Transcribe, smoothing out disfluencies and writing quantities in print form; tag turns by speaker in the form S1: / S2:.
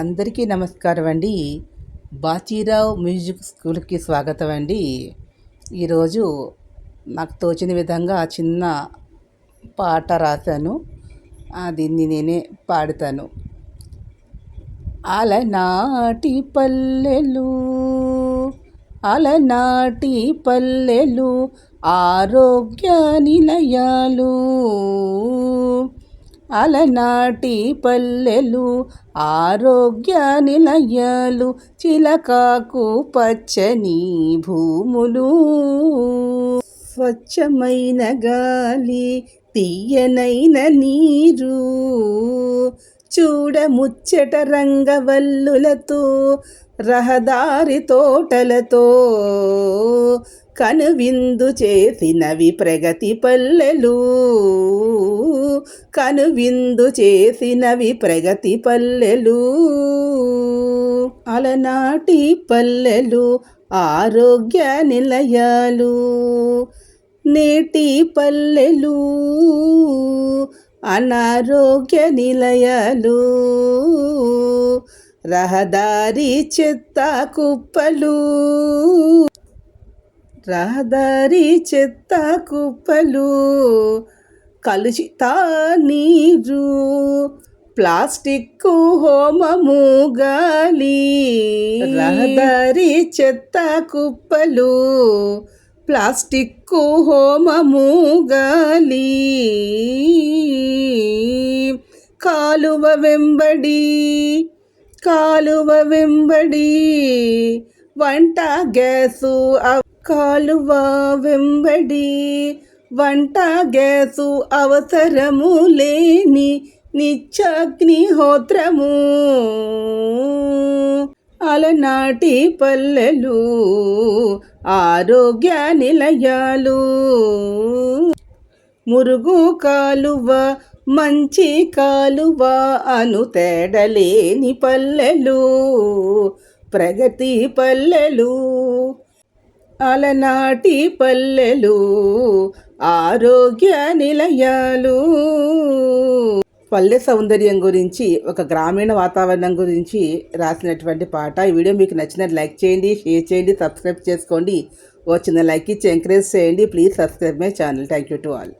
S1: అందరికీ నమస్కారం అండి. బాచీరావు మ్యూజిక్ స్కూల్కి స్వాగతం అండి. ఈరోజు నాకు తోచిన విధంగా చిన్న పాట రాశాను. దీన్ని నేనే పాడుతాను. అలనాటి పల్లెలు అలనాటి పల్లెలు ఆరోగ్య నిలయాలు, అలనాటి పల్లెలు ఆరోగ్య నిలయాలు, చిలకాకు పచ్చని భూములు, స్వచ్ఛమైన గాలి తీయనైన నీరు, చూడముచ్చట రంగవల్లులతో రహదారి తోటలతో కనువిందు చేసినవి ప్రగతి పల్లెలు, కనువిందు చేసినవి ప్రగతి పల్లెలు. అలనాటి పల్లెలు ఆరోగ్య నిలయాలు, నేటి పల్లెలు అనారోగ్య నిలయాలు, రహదారి చెత్త కుప్పలు, రహదారి చెత్త కుప్పలు, కలుషిత నీరు, ప్లాస్టిక్ హోమము గాలి, రహదారి చెత్త కుప్పలు, ప్లాస్టిక్ హోమము గాలి, కాలువ వెంబడి కాలువ వెంబడి వంట గ్యాసు, కాలువ వెంబడి వంట గ్యాసు అవసరము లేని నిత్యాగ్నిహోత్రము. అలనాటి పల్లెలు ఆరోగ్య నిలయాలు, మురుగు కాలువ మంచి కాలువ అను తేడలేని పల్లెలు ప్రగతి పల్లెలు. అలనాటి పల్లెలు ఆరోగ్య నిలయాలు. పల్లె సౌందర్యం గురించి, ఒక గ్రామీణ వాతావరణం గురించి రాసినటువంటి పాట. ఈ వీడియో మీకు నచ్చినట్టు లైక్ చేయండి, షేర్ చేయండి, సబ్స్క్రైబ్ చేసుకోండి. వచ్చిన లైక్ ఇచ్చి ఎంకరేజ్ చేయండి. Please subscribe my channel. Thank you to all.